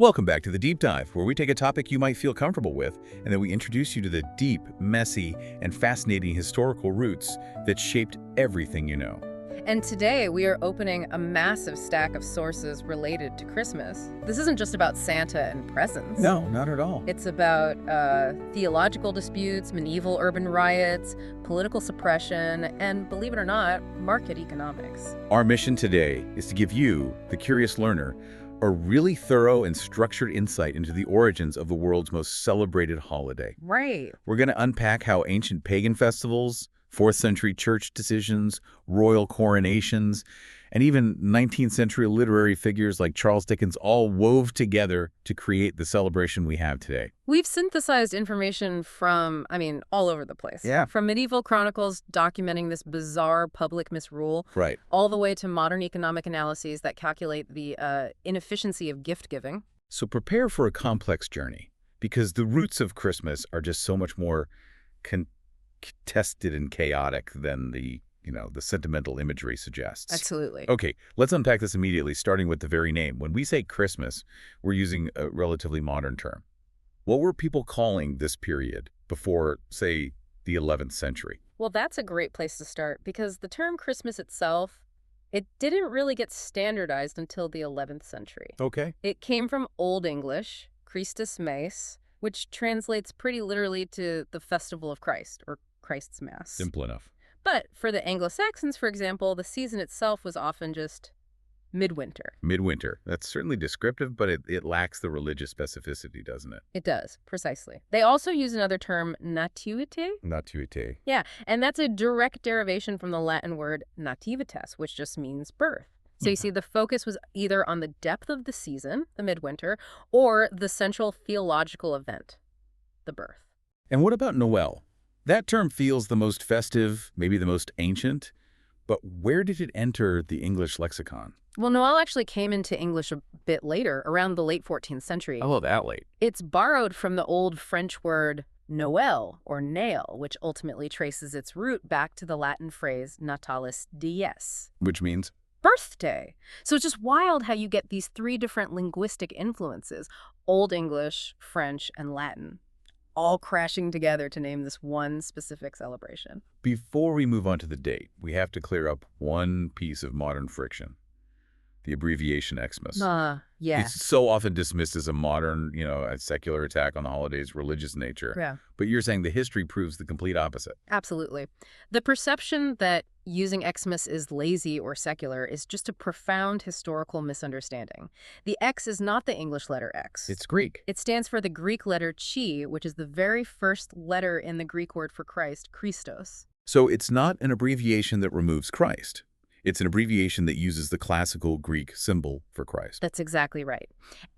Welcome back to the Deep Dive, where we take a topic you might feel comfortable with, and then we introduce you to the deep, messy, and fascinating historical roots that shaped everything you know. And today we are opening a massive stack of sources related to Christmas. This isn't just about Santa and presents. No, not at all. It's about theological disputes, medieval urban riots, political suppression, and, believe it or not, market economics. Our mission today is to give you, the curious learner, a really thorough and structured insight into the origins of the world's most celebrated holiday. Right. We're going to unpack how ancient pagan festivals, 4th century church decisions, royal coronations, and even 19th century literary figures like Charles Dickens all wove together to create the celebration we have today. We've synthesized information from, all over the place. Yeah. From medieval chronicles documenting this bizarre public misrule, Right. all the way to modern economic analyses that calculate the inefficiency of gift giving. So prepare for a complex journey, because the roots of Christmas are just so much more contested and chaotic than the sentimental imagery suggests. Absolutely. Okay, let's unpack this immediately, starting with the very name. When we say Christmas, we're using a relatively modern term. What were people calling this period before, say, the 11th century? Well, that's a great place to start, because the term Christmas itself, it didn't really get standardized until the 11th century. Okay. It came from Old English, Christus Mass, which translates pretty literally to the Festival of Christ, or Christ's Mass. Simple enough. But for the Anglo-Saxons, for example, the season itself was often just midwinter. Midwinter. That's certainly descriptive, but it lacks the religious specificity, doesn't it? It does, precisely. They also use another term, nativite. Nativite. Yeah, and that's a direct derivation from the Latin word nativitas, which just means birth. So you see, the focus was either on the depth of the season, the midwinter, or the central theological event, the birth. And what about Noel? That term feels the most festive, maybe the most ancient, but where did it enter the English lexicon? Well, Noel actually came into English a bit later, around the late 14th century. Oh, that late. It's borrowed from the old French word Noël, or nail, which ultimately traces its root back to the Latin phrase natalis dies, Which means? birthday. So it's just wild how you get these three different linguistic influences, Old English, French, and Latin, all crashing together to name this one specific celebration. Before we move on to the date, we have to clear up one piece of modern friction. The abbreviation Xmas. Yeah. It's so often dismissed as a modern, a secular attack on the holiday's religious nature. Yeah. But you're saying the history proves the complete opposite. Absolutely. The perception that using Xmas is lazy or secular is just a profound historical misunderstanding. The X is not the English letter X. It's Greek. It stands for the Greek letter chi, which is the very first letter in the Greek word for Christ, Christos. So it's not an abbreviation that removes Christ. It's an abbreviation that uses the classical Greek symbol for Christ. That's exactly right.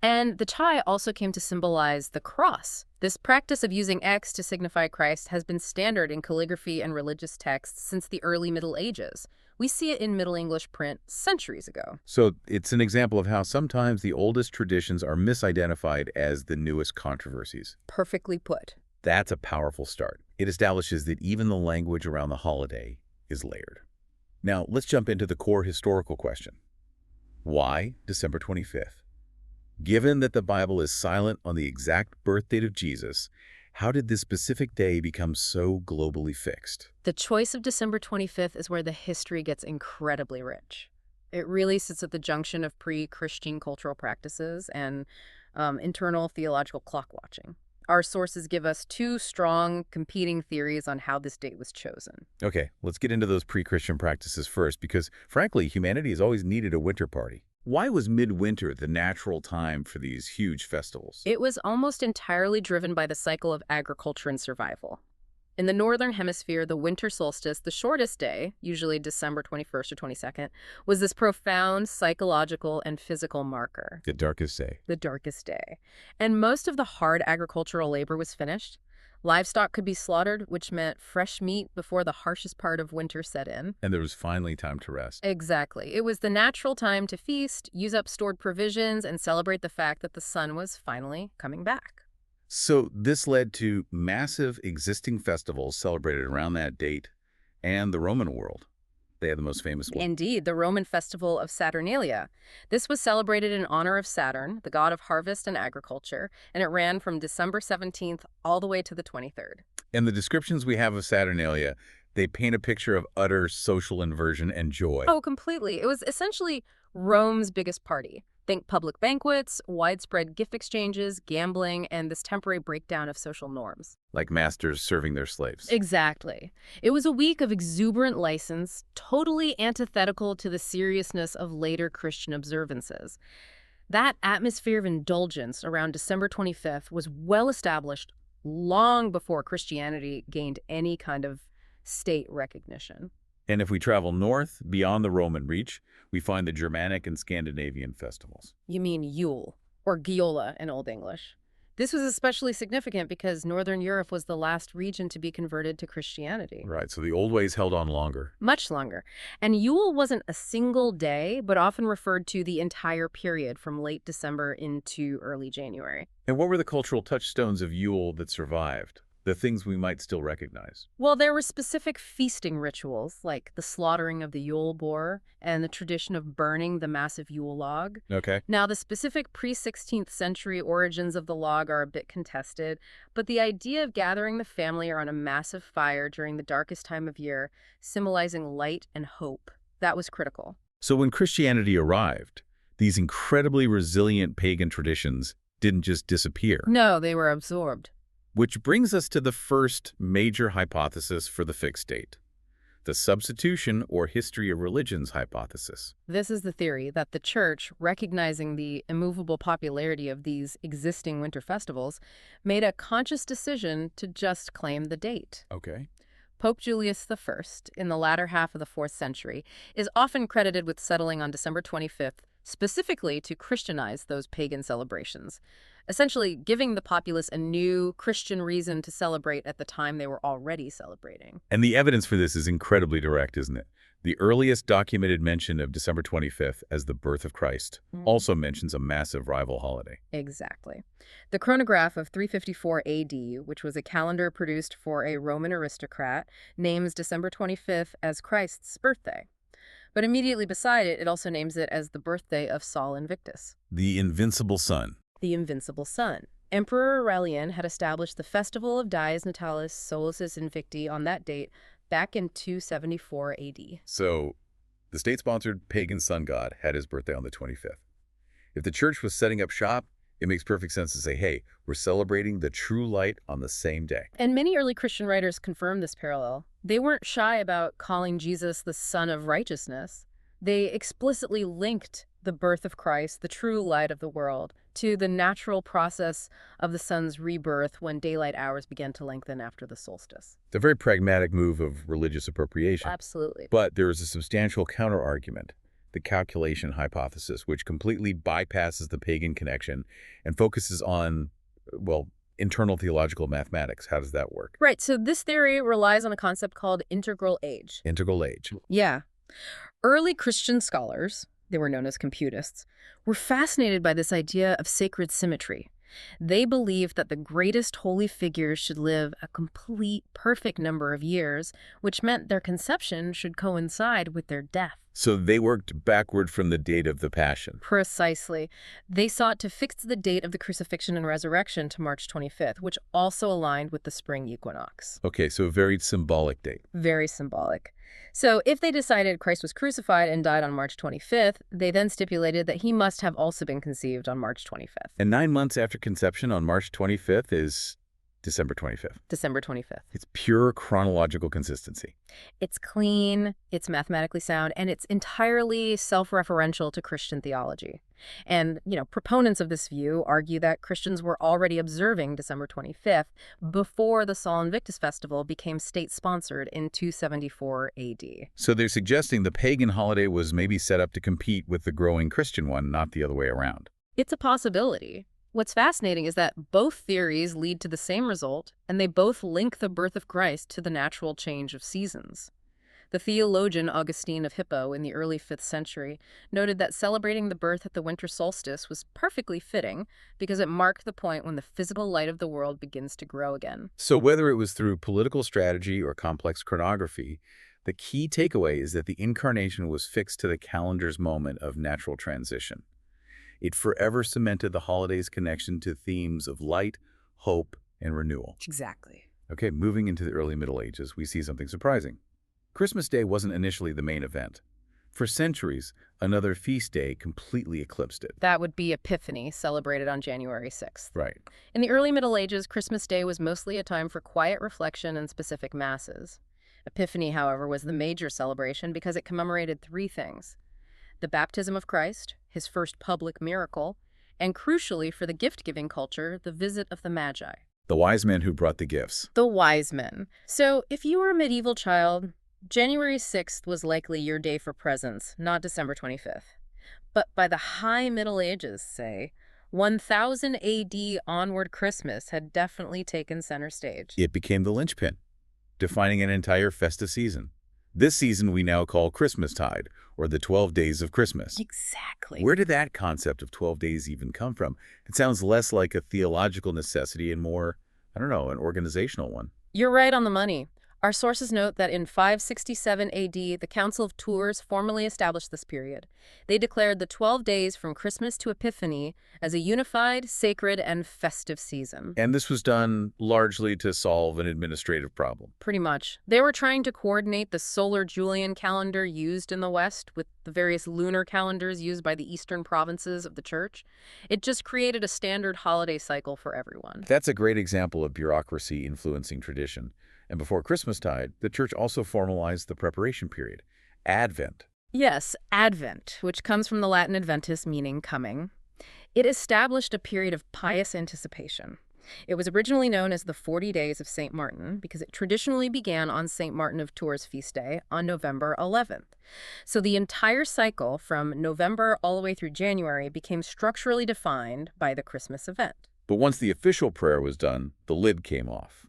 And the chi also came to symbolize the cross. This practice of using X to signify Christ has been standard in calligraphy and religious texts since the early Middle Ages. We see it in Middle English print centuries ago. So it's an example of how sometimes the oldest traditions are misidentified as the newest controversies. Perfectly put. That's a powerful start. It establishes that even the language around the holiday is layered. Now, let's jump into the core historical question. Why December 25th? Given that the Bible is silent on the exact birth date of Jesus, how did this specific day become so globally fixed? The choice of December 25th is where the history gets incredibly rich. It really sits at the junction of pre-Christian cultural practices and internal theological clock watching. Our sources give us two strong, competing theories on how this date was chosen. Okay, let's get into those pre-Christian practices first, because frankly, humanity has always needed a winter party. Why was midwinter the natural time for these huge festivals? It was almost entirely driven by the cycle of agriculture and survival. In the Northern Hemisphere, the winter solstice, the shortest day, usually December 21st or 22nd, was this profound psychological and physical marker. The darkest day. The darkest day. And most of the hard agricultural labor was finished. Livestock could be slaughtered, which meant fresh meat before the harshest part of winter set in. And there was finally time to rest. Exactly. It was the natural time to feast, use up stored provisions, and celebrate the fact that the sun was finally coming back. So this led to massive existing festivals celebrated around that date and the Roman world. They had the most famous one. Indeed, the Roman festival of Saturnalia. This was celebrated in honor of Saturn, the god of harvest and agriculture, and it ran from December 17th all the way to the 23rd. And the descriptions we have of Saturnalia, they paint a picture of utter social inversion and joy. Oh, completely. It was essentially Rome's biggest party. Think public banquets, widespread gift exchanges, gambling, and this temporary breakdown of social norms. Like masters serving their slaves. Exactly. It was a week of exuberant license, totally antithetical to the seriousness of later Christian observances. That atmosphere of indulgence around December 25th was well established long before Christianity gained any kind of state recognition. And if we travel north, beyond the Roman reach, we find the Germanic and Scandinavian festivals. You mean Yule, or Giola in Old English. This was especially significant because Northern Europe was the last region to be converted to Christianity. Right, so the old ways held on longer. Much longer. And Yule wasn't a single day, but often referred to the entire period from late December into early January. And what were the cultural touchstones of Yule that survived? The things we might still recognize? Well, there were specific feasting rituals, like the slaughtering of the Yule boar and the tradition of burning the massive Yule log. Okay. Now, the specific pre-16th century origins of the log are a bit contested, but the idea of gathering the family around a massive fire during the darkest time of year, symbolizing light and hope, that was critical. So when Christianity arrived, these incredibly resilient pagan traditions didn't just disappear. No, they were absorbed. Which brings us to the first major hypothesis for the fixed date, the substitution or history of religions hypothesis. This is the theory that the church, recognizing the immovable popularity of these existing winter festivals, made a conscious decision to just claim the date. Okay. Pope Julius I, in the latter half of the 4th century, is often credited with settling on December 25th, specifically to Christianize those pagan celebrations, essentially giving the populace a new Christian reason to celebrate at the time they were already celebrating. And the evidence for this is incredibly direct, isn't it? The earliest documented mention of December 25th as the birth of Christ also mentions a massive rival holiday. Exactly. The chronograph of 354 AD, which was a calendar produced for a Roman aristocrat, names December 25th as Christ's birthday. But immediately beside it, it also names it as the birthday of Sol Invictus. The invincible sun. The invincible sun. Emperor Aurelian had established the festival of Dies Natalis Solis Invicti on that date back in 274 AD. So, the state-sponsored pagan sun god had his birthday on the 25th. If the church was setting up shop, it makes perfect sense to say, hey, we're celebrating the true light on the same day. And many early Christian writers confirm this parallel. They weren't shy about calling Jesus the Son of Righteousness. They explicitly linked the birth of Christ, the true light of the world, to the natural process of the sun's rebirth when daylight hours began to lengthen after the solstice. It's a very pragmatic move of religious appropriation. Absolutely. But there is a substantial counter-argument, the calculation hypothesis, which completely bypasses the pagan connection and focuses on, well, internal theological mathematics. How does that work? Right, so this theory relies on a concept called integral age. Integral age. Yeah. Early Christian scholars, they were known as computists, were fascinated by this idea of sacred symmetry. They believed that the greatest holy figures should live a complete, perfect number of years, which meant their conception should coincide with their death. So they worked backward from the date of the Passion. Precisely. They sought to fix the date of the crucifixion and resurrection to March 25th, which also aligned with the spring equinox. Okay, so a very symbolic date. Very symbolic. So if they decided Christ was crucified and died on March 25th, they then stipulated that he must have also been conceived on March 25th. And 9 months after conception on March 25th is December 25th. December 25th. It's pure chronological consistency. It's clean, it's mathematically sound, and it's entirely self-referential to Christian theology. And, proponents of this view argue that Christians were already observing December 25th before the Sol Invictus Festival became state-sponsored in 274 AD. So they're suggesting the pagan holiday was maybe set up to compete with the growing Christian one, not the other way around. It's a possibility. What's fascinating is that both theories lead to the same result, and they both link the birth of Christ to the natural change of seasons. The theologian Augustine of Hippo in the early 5th century noted that celebrating the birth at the winter solstice was perfectly fitting because it marked the point when the physical light of the world begins to grow again. So whether it was through political strategy or complex chronography, The key takeaway is that the incarnation was fixed to the calendar's moment of natural transition. It forever cemented the holiday's connection to themes of light, hope, and renewal. Exactly. Okay, moving into the early Middle Ages, we see something surprising. Christmas Day wasn't initially the main event. For centuries, another feast day completely eclipsed it. That would be Epiphany, celebrated on January 6th. Right. In the early Middle Ages, Christmas Day was mostly a time for quiet reflection and specific masses. Epiphany, however, was the major celebration because it commemorated three things: the baptism of Christ, his first public miracle, and crucially for the gift-giving culture, the visit of the Magi. The wise men who brought the gifts. The wise men. So, if you were a medieval child, January 6th was likely your day for presents, not December 25th. But by the High Middle Ages, say, 1000 AD onward, Christmas had definitely taken center stage. It became the linchpin, defining an entire festive season. This season we now call Christmastide, or the 12 days of Christmas. Exactly. Where did that concept of 12 days even come from? It sounds less like a theological necessity and more, I don't know, an organizational one. You're right on the money. Our sources note that in 567 AD, the Council of Tours formally established this period. They declared the 12 days from Christmas to Epiphany as a unified, sacred, and festive season. And this was done largely to solve an administrative problem. Pretty much. They were trying to coordinate the solar Julian calendar used in the West with the various lunar calendars used by the eastern provinces of the Church. It just created a standard holiday cycle for everyone. That's a great example of bureaucracy influencing tradition. And before Christmastide, the Church also formalized the preparation period, Advent. Yes, Advent, which comes from the Latin adventus, meaning coming. It established a period of pious anticipation. It was originally known as the 40 Days of St. Martin because it traditionally began on St. Martin of Tours' feast day on November 11th. So the entire cycle from November all the way through January became structurally defined by the Christmas event. But once the official prayer was done, the lid came off.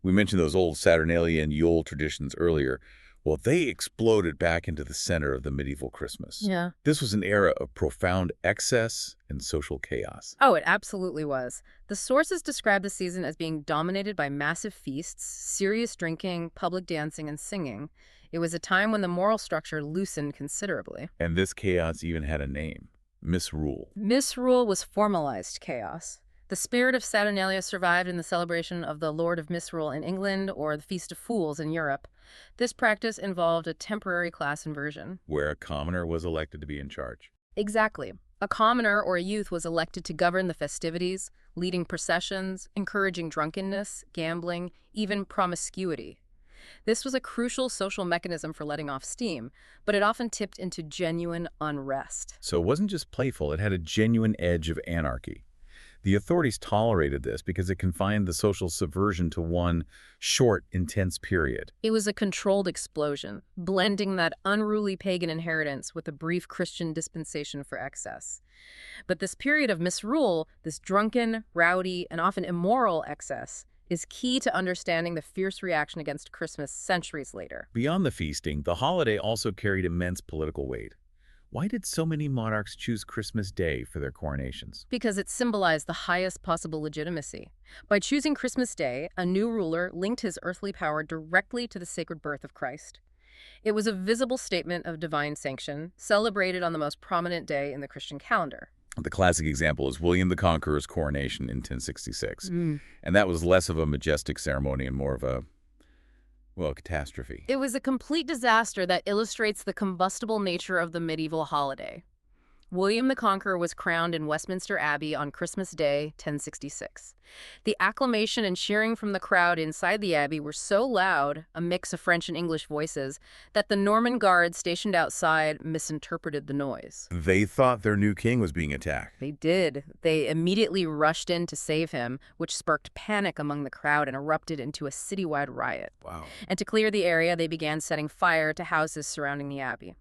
We mentioned those old Saturnalia Yule traditions earlier. Well, they exploded back into the center of the medieval Christmas. Yeah. This was an era of profound excess and social chaos. Oh, it absolutely was. The sources describe the season as being dominated by massive feasts, serious drinking, public dancing, and singing. It was a time when the moral structure loosened considerably. And this chaos even had a name: misrule. Misrule was formalized chaos. The spirit of Saturnalia survived in the celebration of the Lord of Misrule in England or the Feast of Fools in Europe. This practice involved a temporary class inversion. Where a commoner was elected to be in charge. Exactly. A commoner or a youth was elected to govern the festivities, leading processions, encouraging drunkenness, gambling, even promiscuity. This was a crucial social mechanism for letting off steam, but it often tipped into genuine unrest. So it wasn't just playful, it had a genuine edge of anarchy. The authorities tolerated this because it confined the social subversion to one short, intense period. It was a controlled explosion, blending that unruly pagan inheritance with a brief Christian dispensation for excess. But this period of misrule, this drunken, rowdy, and often immoral excess, is key to understanding the fierce reaction against Christmas centuries later. Beyond the feasting, the holiday also carried immense political weight. Why did so many monarchs choose Christmas Day for their coronations? Because it symbolized the highest possible legitimacy. By choosing Christmas Day, a new ruler linked his earthly power directly to the sacred birth of Christ. It was a visible statement of divine sanction, celebrated on the most prominent day in the Christian calendar. The classic example is William the Conqueror's coronation in 1066. And that was less of a majestic ceremony and more of a catastrophe. It was a complete disaster that illustrates the combustible nature of the medieval holiday. William the Conqueror was crowned in Westminster Abbey on Christmas Day, 1066. The acclamation and cheering from the crowd inside the abbey were so loud, a mix of French and English voices, that the Norman guards stationed outside misinterpreted the noise. They thought their new king was being attacked. They did. They immediately rushed in to save him, which sparked panic among the crowd and erupted into a citywide riot. Wow. And to clear the area, they began setting fire to houses surrounding the abbey.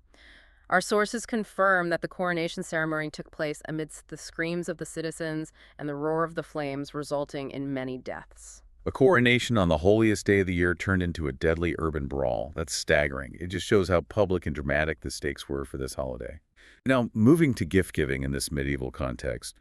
Our sources confirm that the coronation ceremony took place amidst the screams of the citizens and the roar of the flames, resulting in many deaths. A coronation on the holiest day of the year turned into a deadly urban brawl. That's staggering. It just shows how public and dramatic the stakes were for this holiday. Now, moving to gift-giving in this medieval context,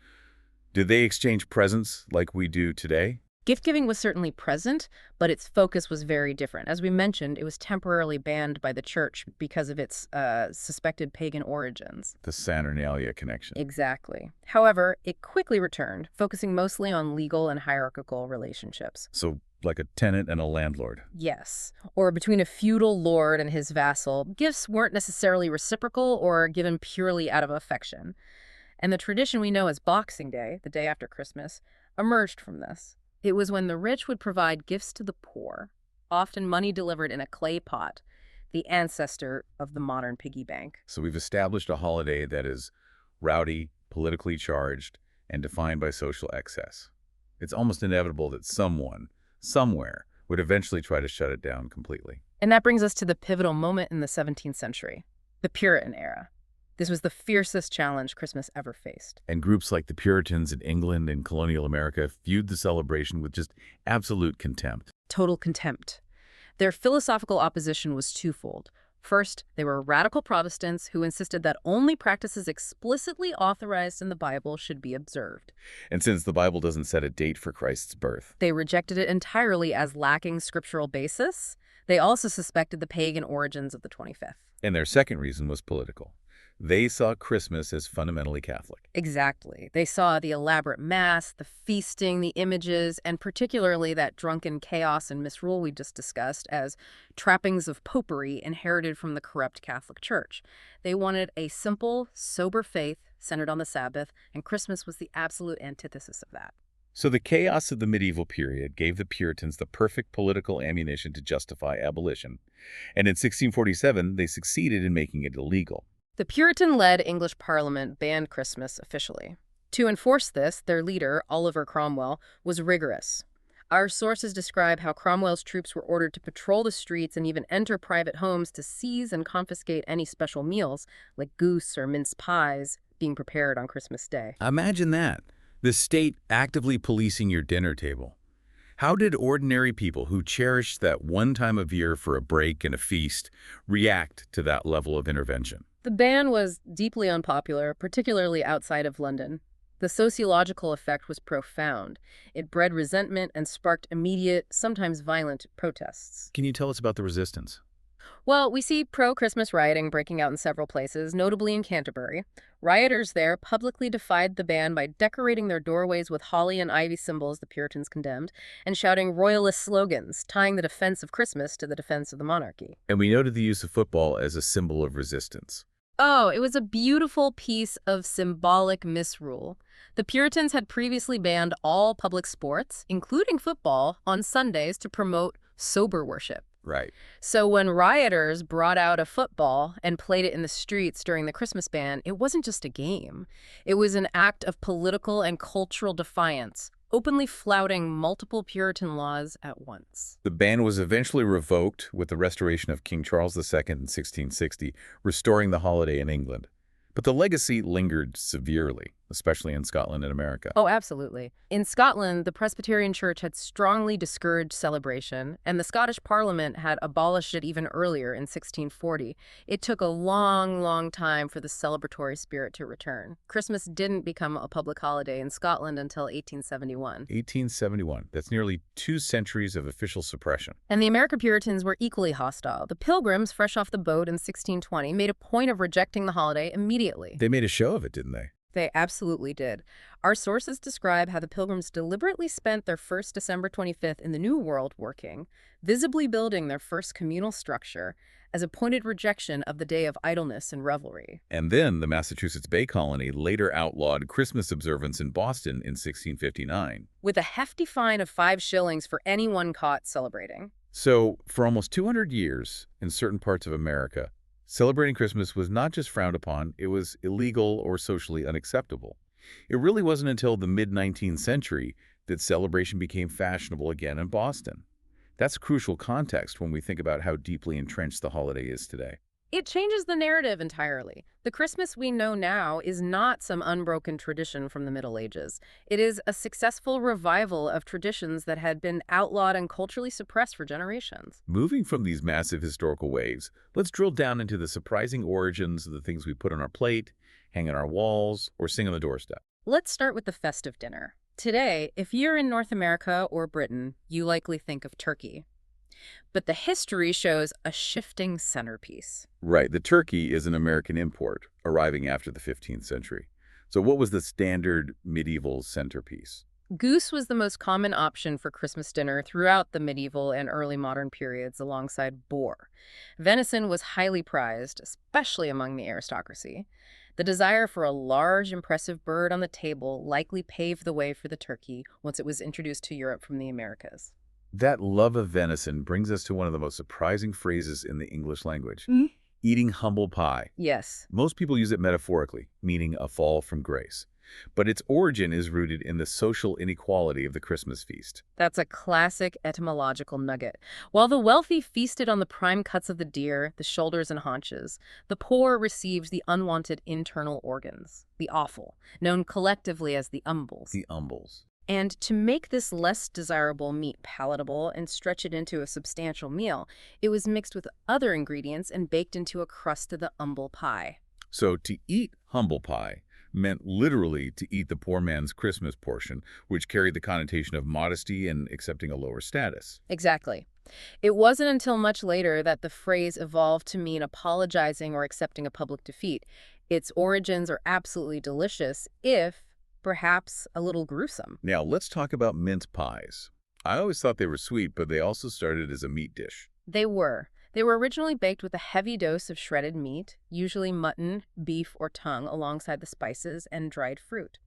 did they exchange presents like we do today? Gift-giving was certainly present, but its focus was very different. As we mentioned, it was temporarily banned by the church because of its suspected pagan origins. The Saturnalia connection. Exactly. However, it quickly returned, focusing mostly on legal and hierarchical relationships. So, like a tenant and a landlord. Yes, or between a feudal lord and his vassal, gifts weren't necessarily reciprocal or given purely out of affection. And the tradition we know as Boxing Day, the day after Christmas, emerged from this. It was when the rich would provide gifts to the poor, often money delivered in a clay pot, the ancestor of the modern piggy bank. So we've established a holiday that is rowdy, politically charged, and defined by social excess. It's almost inevitable that someone, somewhere, would eventually try to shut it down completely. And that brings us to the pivotal moment in the 17th century, the Puritan era. This was the fiercest challenge Christmas ever faced. And groups like the Puritans in England and colonial America viewed the celebration with just absolute contempt. Total contempt. Their philosophical opposition was twofold. First, they were radical Protestants who insisted that only practices explicitly authorized in the Bible should be observed. And since the Bible doesn't set a date for Christ's birth, They rejected it entirely as lacking scriptural basis. They also suspected the pagan origins of the 25th. and their second reason was political. They saw Christmas as fundamentally Catholic. Exactly. They saw the elaborate mass, the feasting, the images, and particularly that drunken chaos and misrule we just discussed as trappings of popery inherited from the corrupt Catholic Church. They wanted a simple, sober faith centered on the Sabbath, and Christmas was the absolute antithesis of that. So the chaos of the medieval period gave the Puritans the perfect political ammunition to justify abolition. And in 1647, they succeeded in making it illegal. The Puritan-led English Parliament banned Christmas officially. To enforce this, their leader, Oliver Cromwell, was rigorous. Our sources describe how Cromwell's troops were ordered to patrol the streets and even enter private homes to seize and confiscate any special meals, like goose or mince pies, being prepared on Christmas Day. Imagine that. The state actively policing your dinner table. How did ordinary people who cherished that one time of year for a break and a feast react to that level of intervention? The ban was deeply unpopular, particularly outside of London. The sociological effect was profound. It bred resentment and sparked immediate, sometimes violent, protests. Can you tell us about the resistance? Well, we see pro-Christmas rioting breaking out in several places, notably in Canterbury. Rioters there publicly defied the ban by decorating their doorways with holly and ivy symbols the Puritans condemned, and shouting royalist slogans, tying the defense of Christmas to the defense of the monarchy. And we noted the use of football as a symbol of resistance. Oh, it was a beautiful piece of symbolic misrule. The Puritans had previously banned all public sports, including football, on Sundays to promote sober worship. Right. So when rioters brought out a football and played it in the streets during the Christmas ban, it wasn't just a game. It was an act of political and cultural defiance, openly flouting multiple Puritan laws at once. The ban was eventually revoked with the restoration of King Charles II in 1660, restoring the holiday in England. But the legacy lingered severely, especially in Scotland and America. Oh, absolutely. In Scotland, the Presbyterian Church had strongly discouraged celebration, and the Scottish Parliament had abolished it even earlier in 1640. It took a long, long time for the celebratory spirit to return. Christmas didn't become a public holiday in Scotland until 1871. 1871. That's nearly 2 centuries of official suppression. And the American Puritans were equally hostile. The Pilgrims, fresh off the boat in 1620, made a point of rejecting the holiday immediately. They made a show of it, didn't they? They absolutely did. Our sources describe how the Pilgrims deliberately spent their first December 25th in the New World working, visibly building their first communal structure as a pointed rejection of the day of idleness and revelry. And then the Massachusetts Bay Colony later outlawed Christmas observance in Boston in 1659. With a hefty fine of 5 shillings for anyone caught celebrating. So, for almost 200 years, in certain parts of America, celebrating Christmas was not just frowned upon, it was illegal or socially unacceptable. It really wasn't until the mid-19th century that celebration became fashionable again in Boston. That's crucial context when we think about how deeply entrenched the holiday is today. It changes the narrative entirely. The Christmas we know now is not some unbroken tradition from the Middle Ages. It is a successful revival of traditions that had been outlawed and culturally suppressed for generations. Moving from these massive historical waves, let's drill down into the surprising origins of the things we put on our plate, hang on our walls, or sing on the doorstep. Let's start with the festive dinner. Today, if you're in North America or Britain, you likely think of turkey. But the history shows a shifting centerpiece. Right, the turkey is an American import, arriving after the 15th century. So what was the standard medieval centerpiece? Goose was the most common option for Christmas dinner throughout the medieval and early modern periods alongside boar. Venison was highly prized, especially among the aristocracy. The desire for a large, impressive bird on the table likely paved the way for the turkey once it was introduced to Europe from the Americas. That love of venison brings us to one of the most surprising phrases in the English language. Eating humble pie. Yes, Most people use it metaphorically, meaning a fall from grace. But its origin is rooted in the social inequality of the Christmas feast. that's a classic etymological nugget. While the wealthy feasted on the prime cuts of the deer, the shoulders and haunches, the poor received the unwanted internal organs, the offal, known collectively as the umbles. The umbles. And to make this less desirable meat palatable and stretch it into a substantial meal, it was mixed with other ingredients and baked into a crust of the umble pie. So to eat humble pie meant literally to eat the poor man's Christmas portion, which carried the connotation of modesty and accepting a lower status. Exactly. It wasn't until much later that the phrase evolved to mean apologizing or accepting a public defeat. Its origins are absolutely delicious, if perhaps a little gruesome. Now, let's talk about mince pies. I always thought they were sweet, but they also started as a meat dish. They were. They were originally baked with a heavy dose of shredded meat, usually mutton, beef, or tongue, alongside the spices and dried fruit.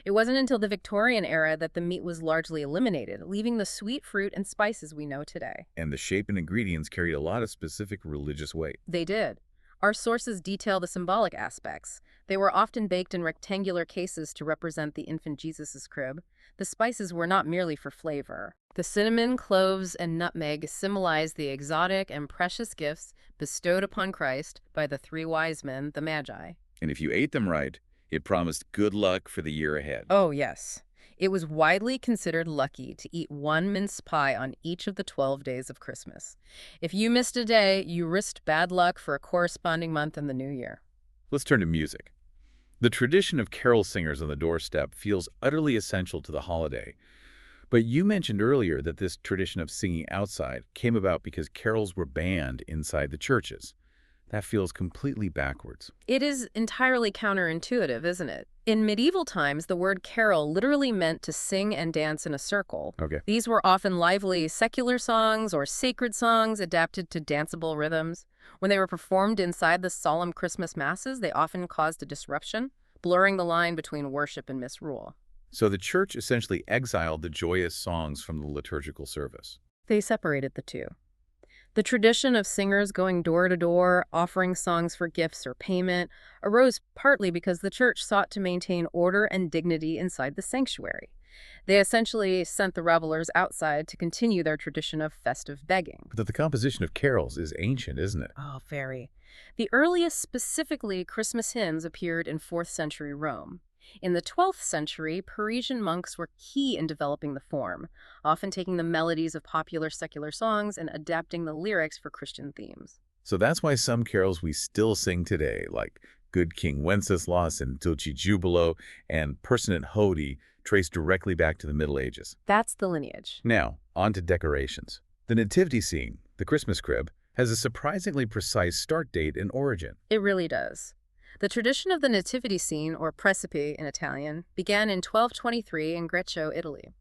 It wasn't until the Victorian era that the meat was largely eliminated, leaving the sweet fruit and spices we know today. And the shape and ingredients carried a lot of specific religious weight. They did. Our sources detail the symbolic aspects. They were often baked in rectangular cases to represent the infant Jesus' crib. The spices were not merely for flavor. The cinnamon, cloves, and nutmeg symbolize the exotic and precious gifts bestowed upon Christ by the three wise men, the Magi. And if you ate them right, it promised good luck for the year ahead. Oh, yes. It was widely considered lucky to eat one mince pie on each of the 12 days of Christmas. If you missed a day, you risked bad luck for a corresponding month in the new year. Let's turn to music. The tradition of carol singers on the doorstep feels utterly essential to the holiday. But you mentioned earlier that this tradition of singing outside came about because carols were banned inside the churches. That feels completely backwards. It is entirely counterintuitive, isn't it? In medieval times, the word carol literally meant to sing and dance in a circle. Okay. These were often lively secular songs or sacred songs adapted to danceable rhythms. When they were performed inside the solemn Christmas masses, they often caused a disruption, blurring the line between worship and misrule. So the church essentially exiled the joyous songs from the liturgical service. They separated the two. The tradition of singers going door to door, offering songs for gifts or payment, arose partly because the church sought to maintain order and dignity inside the sanctuary. They essentially sent the revelers outside to continue their tradition of festive begging. But the composition of carols is ancient, isn't it? Oh, very. The earliest, specifically Christmas hymns, appeared in 4th century Rome. In the 12th century, Parisian monks were key in developing the form, often taking the melodies of popular secular songs and adapting the lyrics for Christian themes. So that's why some carols we still sing today, like Good King Wenceslas and Dulci Jubilo and Personate Hodie, trace directly back to the Middle Ages. That's the lineage. Now, on to decorations. The nativity scene, the Christmas crib, has a surprisingly precise start date and origin. It really does. The tradition of the nativity scene, or precipe in Italian, began in 1223 in Greccio, Italy.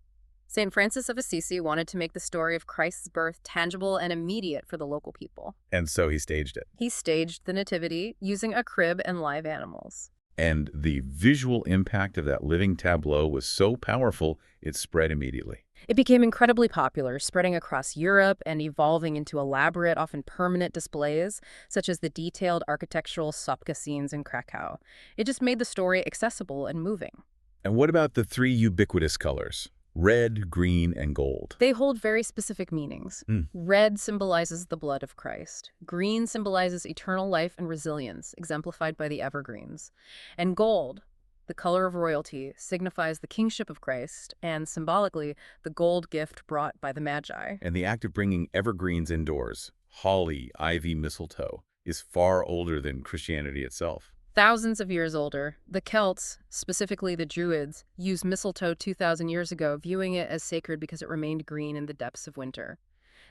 St. Francis of Assisi wanted to make the story of Christ's birth tangible and immediate for the local people. And so he staged it. He staged the nativity using a crib and live animals. And the visual impact of that living tableau was so powerful, it spread immediately. It became incredibly popular, spreading across Europe and evolving into elaborate, often permanent displays, such as the detailed architectural Sopka scenes in Krakow. It just made the story accessible and moving. And what about the three ubiquitous colors? Red, green, and gold. They hold very specific meanings. Red symbolizes the blood of Christ. Green symbolizes eternal life and resilience, exemplified by the evergreens. And gold, the color of royalty, signifies the kingship of Christ and, symbolically, the gold gift brought by the Magi. And the act of bringing evergreens indoors, holly, ivy, mistletoe, is far older than Christianity itself. thousands of years older. The Celts, specifically the Druids, used mistletoe 2,000 years ago, viewing it as sacred because it remained green in the depths of winter.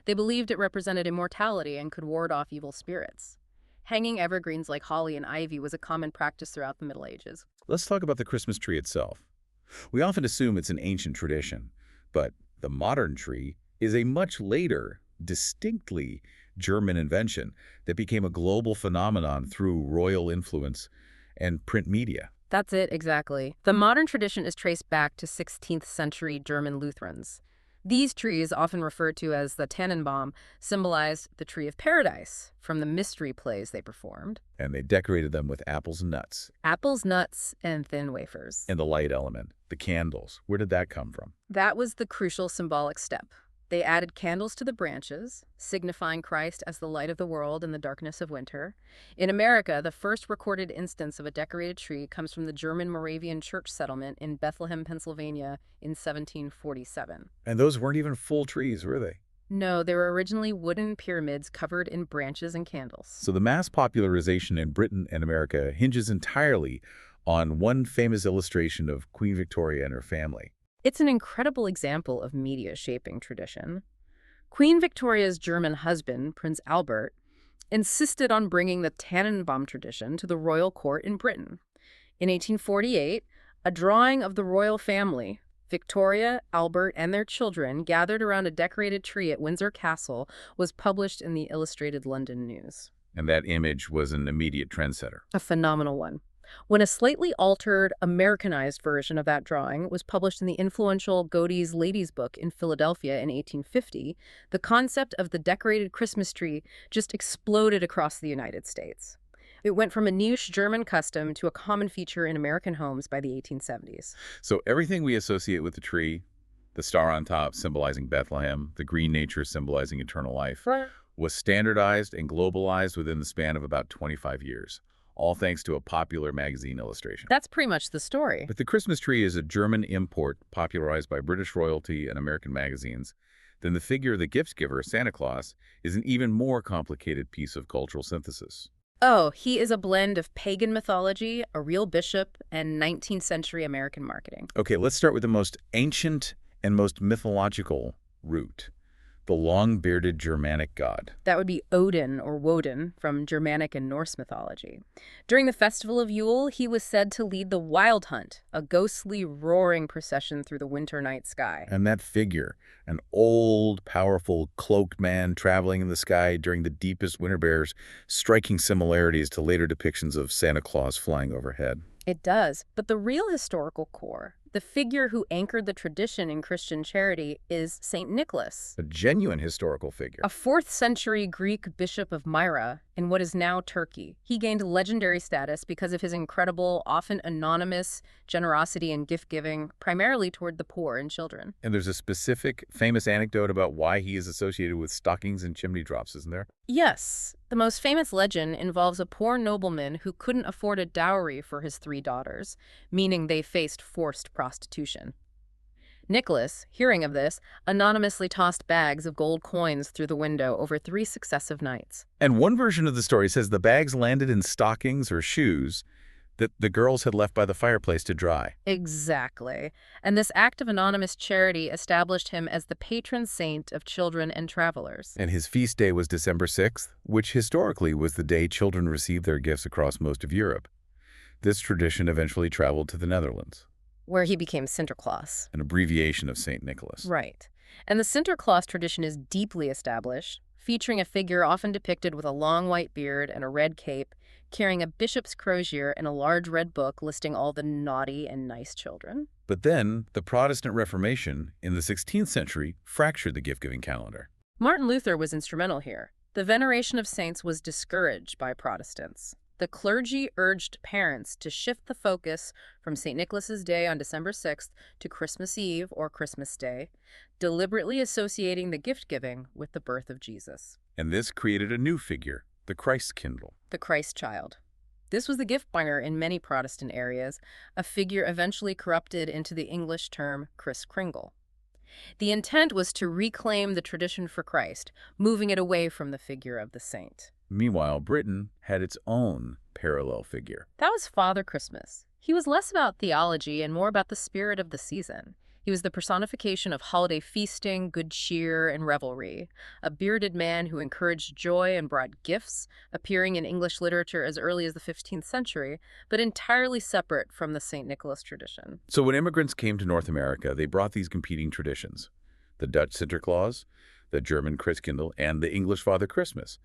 They believed it represented immortality and could ward off evil spirits. Hanging evergreens like holly and ivy was a common practice throughout the Middle Ages. Let's talk about the Christmas tree itself. We often assume it's an ancient tradition, but the modern tree is a much later, distinctly German invention that became a global phenomenon through royal influence and print media. That's it, exactly. The modern tradition is traced back to 16th century German Lutherans. These trees, often referred to as the Tannenbaum, symbolized the tree of paradise from the mystery plays they performed. And they decorated them with apples and nuts. Apples, nuts, and thin wafers. And the light element, the candles. Where did that come from? That was the crucial symbolic step. They added candles to the branches, signifying Christ as the light of the world in the darkness of winter. In America, the first recorded instance of a decorated tree comes from the German Moravian church settlement in Bethlehem, Pennsylvania in 1747. And those weren't even full trees, were they? No, they were originally wooden pyramids covered in branches and candles. So the mass popularization in Britain and America hinges entirely on one famous illustration of Queen Victoria and her family. It's an incredible example of media shaping tradition. Queen Victoria's German husband, Prince Albert, insisted on bringing the Tannenbaum tradition to the royal court in Britain. In 1848, a drawing of the royal family, Victoria, Albert, and their children gathered around a decorated tree at Windsor Castle, was published in the Illustrated London News. And that image was an immediate trendsetter. A phenomenal one. When a slightly altered, Americanized version of that drawing was published in the influential Godey's Lady's Book in Philadelphia in 1850, the concept of the decorated Christmas tree just exploded across the United States. It went from a niche German custom to a common feature in American homes by the 1870s. So everything we associate with the tree, the star on top symbolizing Bethlehem, the green nature symbolizing eternal life, was standardized and globalized within the span of about 25 years. All thanks to a popular magazine illustration. That's pretty much the story. But the Christmas tree is a German import popularized by British royalty and American magazines. Then the figure of the gift giver, Santa Claus, is an even more complicated piece of cultural synthesis. Oh, he is a blend of pagan mythology, a real bishop, and 19th century American marketing. Okay, let's start with the most ancient and most mythological root. The long-bearded Germanic god. That would be Odin or Woden from Germanic and Norse mythology. During the festival of Yule, he was said to lead the wild hunt, a ghostly, roaring procession through the winter night sky. And that figure, an old, powerful, cloaked man traveling in the sky during the deepest winter bears striking similarities to later depictions of Santa Claus flying overhead. It does, but the real historical core, the figure who anchored the tradition in Christian charity, is St. Nicholas. A genuine historical figure. A 4th century Greek bishop of Myra in what is now Turkey. He gained legendary status because of his incredible, often anonymous generosity and gift-giving, primarily toward the poor and children. And there's a specific, famous anecdote about why he is associated with stockings and chimney drops, isn't there? Yes. The most famous legend involves a poor nobleman who couldn't afford a dowry for his 3 daughters, meaning they faced forced prostitution. Nicholas, hearing of this, anonymously tossed bags of gold coins through the window over 3 successive nights. And one version of the story says the bags landed in stockings or shoes that the girls had left by the fireplace to dry. Exactly. And this act of anonymous charity established him as the patron saint of children and travelers. And his feast day was December 6th, which historically was the day children received their gifts across most of Europe. This tradition eventually traveled to the Netherlands, where he became Sinterklaas. an abbreviation of St. Nicholas. Right. And the Sinterklaas tradition is deeply established, featuring a figure often depicted with a long white beard and a red cape, carrying a bishop's crozier and a large red book listing all the naughty and nice children. But then, the Protestant Reformation in the 16th century fractured the gift-giving calendar. Martin Luther was instrumental here. The veneration of saints was discouraged by Protestants. The clergy urged parents to shift the focus from St. Nicholas's Day on December 6th to Christmas Eve or Christmas Day, deliberately associating the gift-giving with the birth of Jesus. And this created a new figure, the Christ-kindle. The Christ child. This was the gift bringer in many Protestant areas, a figure eventually corrupted into the English term Kris Kringle. The intent was to reclaim the tradition for Christ, moving it away from the figure of the saint. Meanwhile, Britain had its own parallel figure. That was Father Christmas. He was less about theology and more about the spirit of the season. He was the personification of holiday feasting, good cheer, and revelry. A bearded man who encouraged joy and brought gifts, appearing in English literature as early as the 15th century, but entirely separate from the St. Nicholas tradition. So when immigrants came to North America, they brought these competing traditions. The Dutch Santa Claus, the German Christkindl, and the English Father Christmas.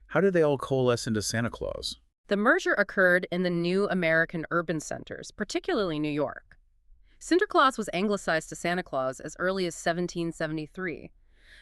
How did they all coalesce into Santa Claus? The merger occurred in the new American urban centers, particularly New York. Santa Claus was anglicized to Santa Claus as early as 1773,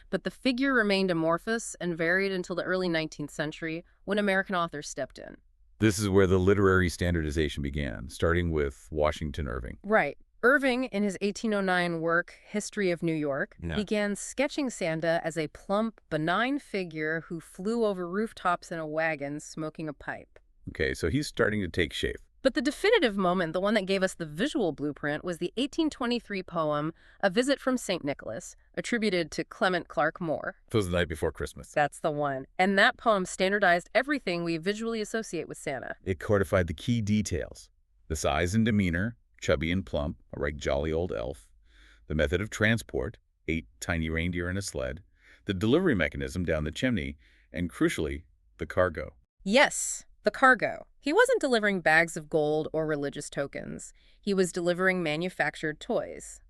but the figure remained amorphous and varied until the early 19th century when American authors stepped in. This is where the literary standardization began, starting with Washington Irving. Right. Irving, in his 1809 work, History of New York, began sketching Santa as a plump, benign figure who flew over rooftops in a wagon smoking a pipe. Okay, so he's starting to take shape. But the definitive moment, the one that gave us the visual blueprint, was the 1823 poem, A Visit from St. Nicholas, attributed to Clement Clarke Moore. It was the night before Christmas. That's the one. And that poem standardized everything we visually associate with Santa. It codified the key details. The size and demeanor, chubby and plump, a right jolly old elf. The method of transport, 8 tiny reindeer in a sled. The delivery mechanism down the chimney. And crucially, the cargo. Yes, the cargo. He wasn't delivering bags of gold or religious tokens. He was delivering manufactured toys.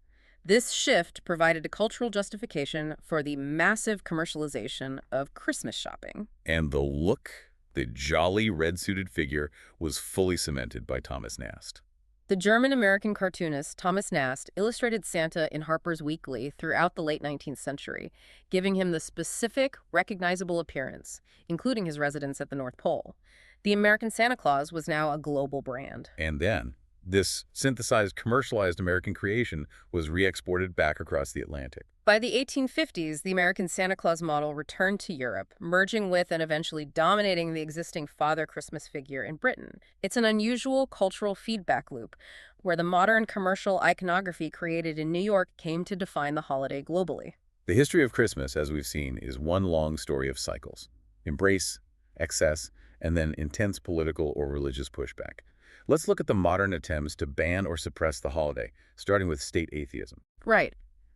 This shift provided a cultural justification for the massive commercialization of Christmas shopping. And the look, the jolly red-suited figure, was fully cemented by Thomas Nast. The German-American cartoonist Thomas Nast illustrated Santa in Harper's Weekly throughout the late 19th century, giving him the specific, recognizable appearance, including his residence at the North Pole. The American Santa Claus was now a global brand. And then, this synthesized, commercialized American creation was re-exported back across the Atlantic. By the 1850s, the American Santa Claus model returned to Europe, merging with and eventually dominating the existing Father Christmas figure in Britain. It's an unusual cultural feedback loop, where the modern commercial iconography created in New York came to define the holiday globally. The history of Christmas, as we've seen, is one long story of cycles. Embrace, excess, and then intense political or religious pushback. Let's look at the modern attempts to ban or suppress the holiday, starting with state atheism. Right.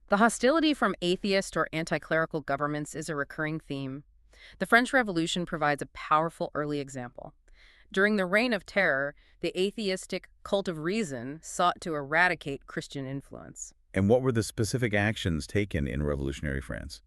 The hostility from atheist or anti-clerical governments is a recurring theme. The French Revolution provides a powerful early example. During the Reign of Terror, the atheistic cult of reason sought to eradicate Christian influence. And what were the specific actions taken in revolutionary France?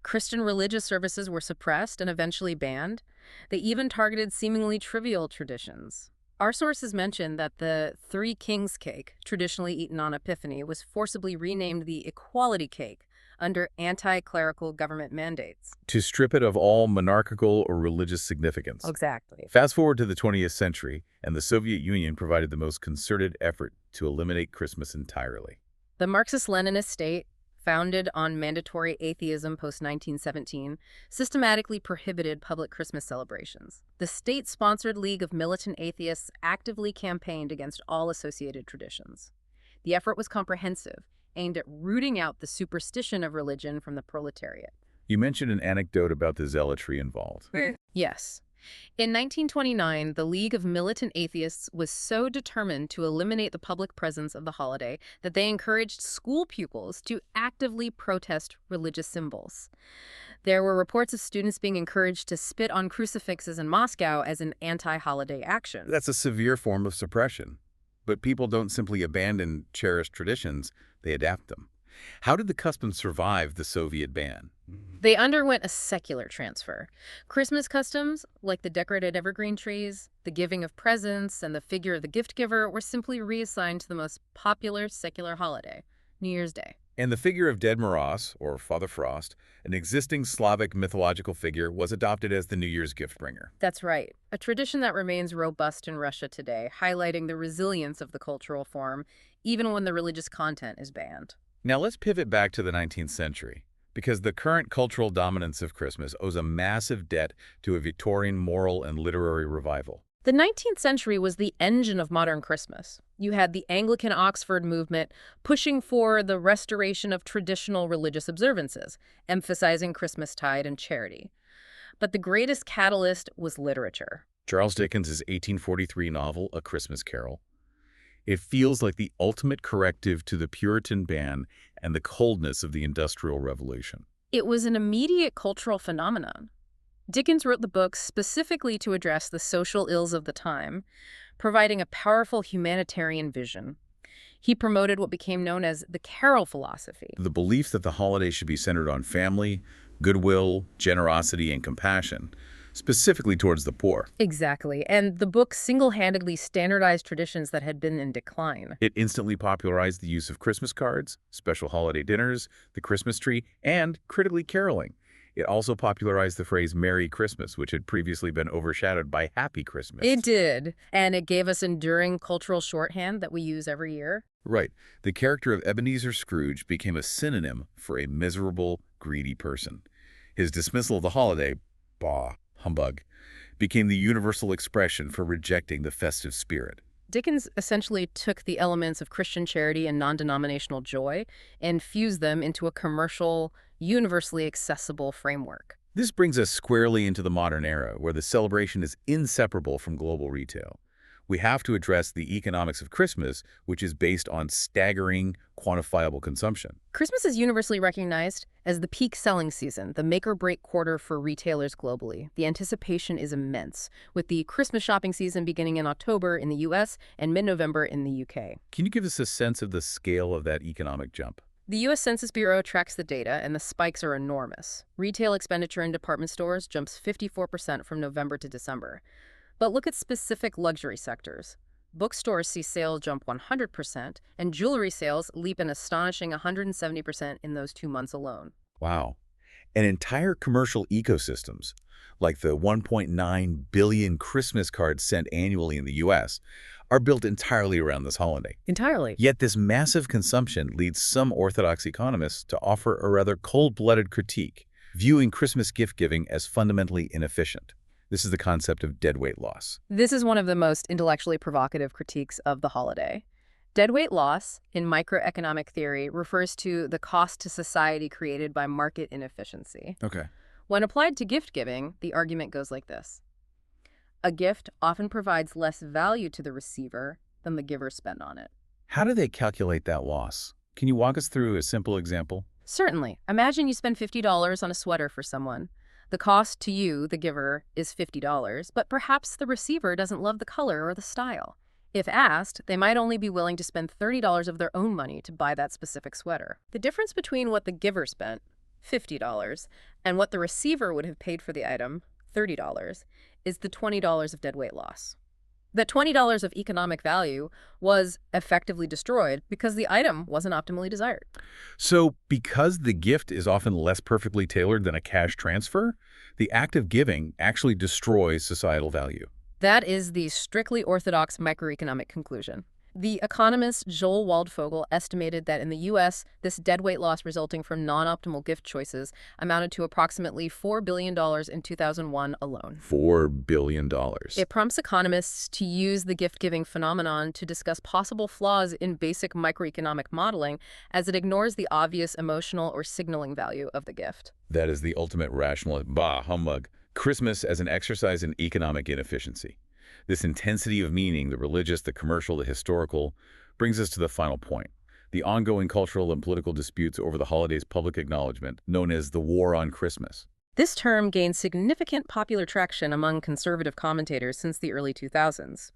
Christian religious services were suppressed and eventually banned. They even targeted seemingly trivial traditions. Our sources mention that the Three Kings cake, traditionally eaten on Epiphany, was forcibly renamed the Equality Cake under anti-clerical government mandates. To strip it of all monarchical or religious significance. Exactly. Fast forward to the 20th century, and the Soviet Union provided the most concerted effort to eliminate Christmas entirely. The Marxist-Leninist state, founded on mandatory atheism post-1917, systematically prohibited public Christmas celebrations. The state-sponsored League of Militant Atheists actively campaigned against all associated traditions. The effort was comprehensive, aimed at rooting out the superstition of religion from the proletariat. You mentioned an anecdote about the zealotry involved. Yes. In 1929, the League of Militant Atheists was so determined to eliminate the public presence of the holiday that they encouraged school pupils to actively protest religious symbols. There were reports of students being encouraged to spit on crucifixes in Moscow as an anti-holiday action. That's a severe form of suppression. But people don't simply abandon cherished traditions, they adapt them. How did the custom survive the Soviet ban? They underwent a secular transfer. Christmas customs, like the decorated evergreen trees, the giving of presents, and the figure of the gift giver, were simply reassigned to the most popular secular holiday, New Year's Day. And the figure of Ded Moroz, or Father Frost, an existing Slavic mythological figure, was adopted as the New Year's gift bringer. That's right. A tradition that remains robust in Russia today, highlighting the resilience of the cultural form, even when the religious content is banned. Now let's pivot back to the 19th century, because the current cultural dominance of Christmas owes a massive debt to a Victorian moral and literary revival. The 19th century was the engine of modern Christmas. You had the Anglican Oxford movement pushing for the restoration of traditional religious observances, emphasizing Christmastide and charity. But the greatest catalyst was literature. Charles Dickens' 1843 novel, A Christmas Carol. It feels like the ultimate corrective to the Puritan ban and the coldness of the Industrial Revolution. It was an immediate cultural phenomenon. Dickens wrote the book specifically to address the social ills of the time, providing a powerful humanitarian vision. He promoted what became known as the Carol philosophy. The belief that the holiday should be centered on family, goodwill, generosity, and compassion, specifically towards the poor. Exactly, and the book single-handedly standardized traditions that had been in decline. It instantly popularized the use of Christmas cards, special holiday dinners, the Christmas tree, and, critically, caroling. It also popularized the phrase Merry Christmas, which had previously been overshadowed by Happy Christmas. It did, and it gave us enduring cultural shorthand that we use every year. Right. The character of Ebenezer Scrooge became a synonym for a miserable, greedy person. His dismissal of the holiday, bah, humbug, became the universal expression for rejecting the festive spirit. Dickens essentially took the elements of Christian charity and non-denominational joy and fused them into a commercial, universally accessible framework. This brings us squarely into the modern era, where the celebration is inseparable from global retail. We have to address the economics of Christmas, which is based on staggering, quantifiable consumption. Christmas is universally recognized as the peak selling season, the make-or-break quarter for retailers globally. The anticipation is immense, with the Christmas shopping season beginning in October in the U.S. and mid-November in the U.K. Can you give us a sense of the scale of that economic jump? The U.S. Census Bureau tracks the data, and the spikes are enormous. Retail expenditure in department stores jumps 54% from November to December. But look at specific luxury sectors. Bookstores see sales jump 100%, and jewelry sales leap an astonishing 170% in those 2 months alone. Wow. And entire commercial ecosystems, like the 1.9 billion Christmas cards sent annually in the U.S., are built entirely around this holiday. Entirely. Yet this massive consumption leads some orthodox economists to offer a rather cold-blooded critique, viewing Christmas gift-giving as fundamentally inefficient. This is the concept of deadweight loss. This is one of the most intellectually provocative critiques of the holiday. Deadweight loss, in microeconomic theory, refers to the cost to society created by market inefficiency. Okay. When applied to gift-giving, the argument goes like this. A gift often provides less value to the receiver than the giver spent on it. How do they calculate that loss? Can you walk us through a simple example? Certainly. Imagine you spend $50 on a sweater for someone. The cost to you, the giver, is $50, but perhaps the receiver doesn't love the color or the style. If asked, they might only be willing to spend $30 of their own money to buy that specific sweater. The difference between what the giver spent, $50, and what the receiver would have paid for the item, $30, is the $20 of deadweight loss. That $20 of economic value was effectively destroyed because the item wasn't optimally desired. So, because the gift is often less perfectly tailored than a cash transfer, the act of giving actually destroys societal value. That is the strictly orthodox microeconomic conclusion. The economist Joel Waldfogel estimated that in the U.S., this deadweight loss resulting from non-optimal gift choices amounted to approximately $4 billion in 2001 alone. $4 billion. It prompts economists to use the gift-giving phenomenon to discuss possible flaws in basic microeconomic modeling, as it ignores the obvious emotional or signaling value of the gift. That is the ultimate rational, bah, humbug. Christmas as an exercise in economic inefficiency. This intensity of meaning, the religious, the commercial, the historical, brings us to the final point. The ongoing cultural and political disputes over the holiday's public acknowledgement, known as the War on Christmas. This term gained significant popular traction among conservative commentators since the early 2000s.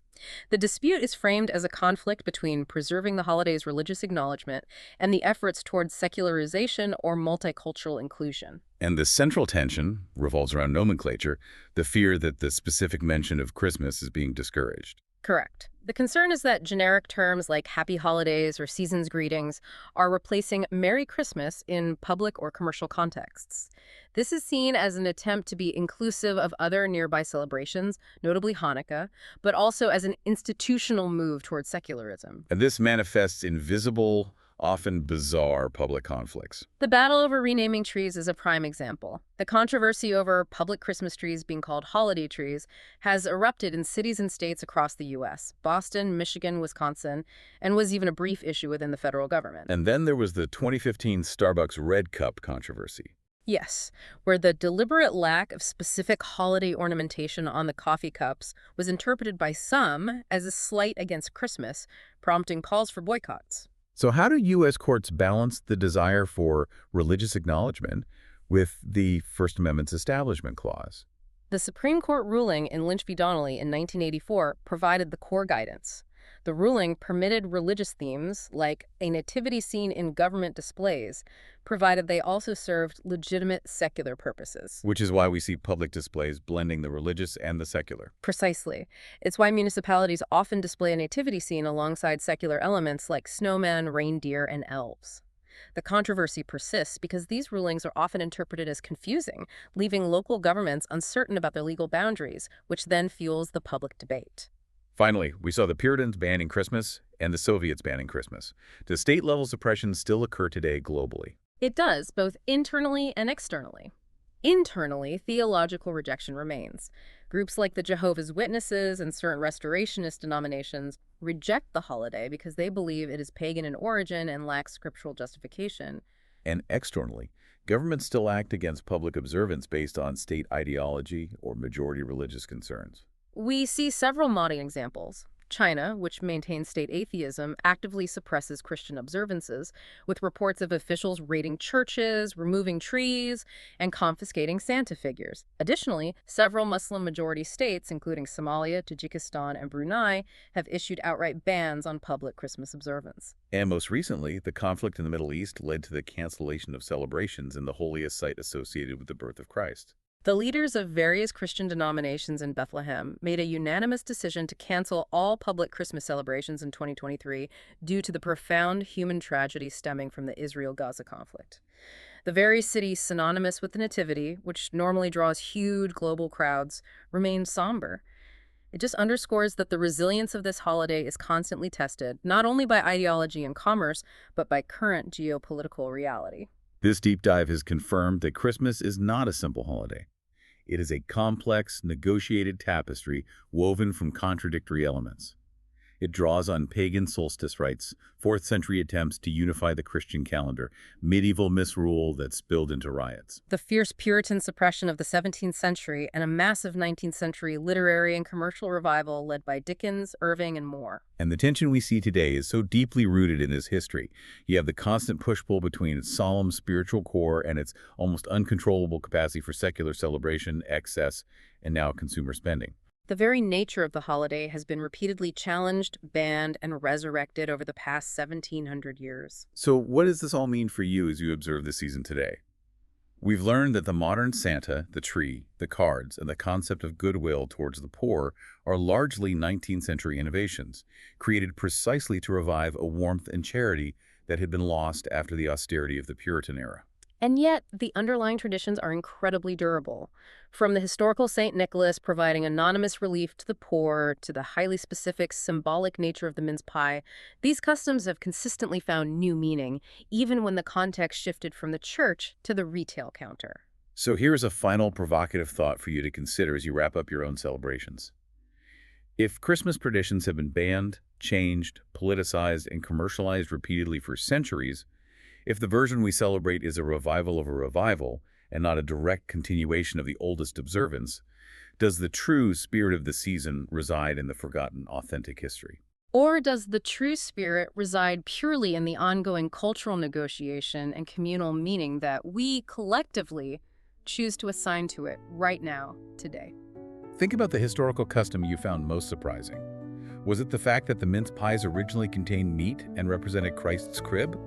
The dispute is framed as a conflict between preserving the holiday's religious acknowledgement and the efforts towards secularization or multicultural inclusion. And the central tension revolves around nomenclature, the fear that the specific mention of Christmas is being discouraged. Correct. The concern is that generic terms like Happy Holidays or Season's Greetings are replacing Merry Christmas in public or commercial contexts. This is seen as an attempt to be inclusive of other nearby celebrations, notably Hanukkah, but also as an institutional move towards secularism. And this manifests in visible, often bizarre public conflicts. The battle over renaming trees is a prime example. The controversy over public Christmas trees being called holiday trees has erupted in cities and states across the U.S., Boston, Michigan, Wisconsin, and was even a brief issue within the federal government. And then there was the 2015 Starbucks Red Cup controversy. Yes, where the deliberate lack of specific holiday ornamentation on the coffee cups was interpreted by some as a slight against Christmas, prompting calls for boycotts. So how do U.S. courts balance the desire for religious acknowledgement with the First Amendment's Establishment Clause? The Supreme Court ruling in Lynch v. Donnelly in 1984 provided the core guidance. The ruling permitted religious themes, like a nativity scene in government displays, provided they also served legitimate secular purposes. Which is why we see public displays blending the religious and the secular. Precisely. It's why municipalities often display a nativity scene alongside secular elements like snowmen, reindeer, and elves. The controversy persists because these rulings are often interpreted as confusing, leaving local governments uncertain about their legal boundaries, which then fuels the public debate. Finally, we saw the Puritans banning Christmas and the Soviets banning Christmas. Does state-level suppression still occur today globally? It does, both internally and externally. Internally, theological rejection remains. Groups like the Jehovah's Witnesses and certain restorationist denominations reject the holiday because they believe it is pagan in origin and lacks scriptural justification. And externally, governments still act against public observance based on state ideology or majority religious concerns. We see several modern examples. China, which maintains state atheism, actively suppresses Christian observances, with reports of officials raiding churches, removing trees, and confiscating Santa figures. Additionally, several Muslim-majority states, including Somalia, Tajikistan, and Brunei, have issued outright bans on public Christmas observance. And most recently, the conflict in the Middle East led to the cancellation of celebrations in the holiest site associated with the birth of Christ. The leaders of various Christian denominations in Bethlehem made a unanimous decision to cancel all public Christmas celebrations in 2023 due to the profound human tragedy stemming from the Israel-Gaza conflict. The very city synonymous with the Nativity, which normally draws huge global crowds, remained somber. It just underscores that the resilience of this holiday is constantly tested, not only by ideology and commerce, but by current geopolitical reality. This deep dive has confirmed that Christmas is not a simple holiday. It is a complex, negotiated tapestry woven from contradictory elements. It draws on pagan solstice rites, 4th century attempts to unify the Christian calendar, medieval misrule that spilled into riots. The fierce Puritan suppression of the 17th century and a massive 19th century literary and commercial revival led by Dickens, Irving, and more. And the tension we see today is so deeply rooted in this history. You have the constant push-pull between its solemn spiritual core and its almost uncontrollable capacity for secular celebration, excess, and now consumer spending. The very nature of the holiday has been repeatedly challenged, banned, and resurrected over the past 1,700 years. So what does this all mean for you as you observe the season today? We've learned that the modern Santa, the tree, the cards, and the concept of goodwill towards the poor are largely 19th century innovations, created precisely to revive a warmth and charity that had been lost after the austerity of the Puritan era. And yet, the underlying traditions are incredibly durable. From the historical St. Nicholas providing anonymous relief to the poor to the highly specific symbolic nature of the mince pie, these customs have consistently found new meaning, even when the context shifted from the church to the retail counter. So here's a final provocative thought for you to consider as you wrap up your own celebrations. If Christmas traditions have been banned, changed, politicized, and commercialized repeatedly for centuries, if the version we celebrate is a revival of a revival and not a direct continuation of the oldest observance, does the true spirit of the season reside in the forgotten authentic history? Or does the true spirit reside purely in the ongoing cultural negotiation and communal meaning that we collectively choose to assign to it right now, today? Think about the historical custom you found most surprising. Was it the fact that the mince pies originally contained meat and represented Christ's crib?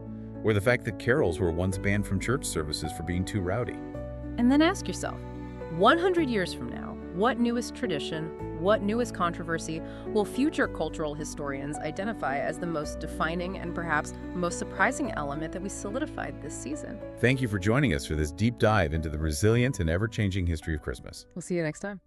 Or the fact that carols were once banned from church services for being too rowdy? And then ask yourself, 100 years from now, what newest tradition, what newest controversy will future cultural historians identify as the most defining and perhaps most surprising element that we solidified this season? Thank you for joining us for this deep dive into the resilient and ever-changing history of Christmas. We'll see you next time.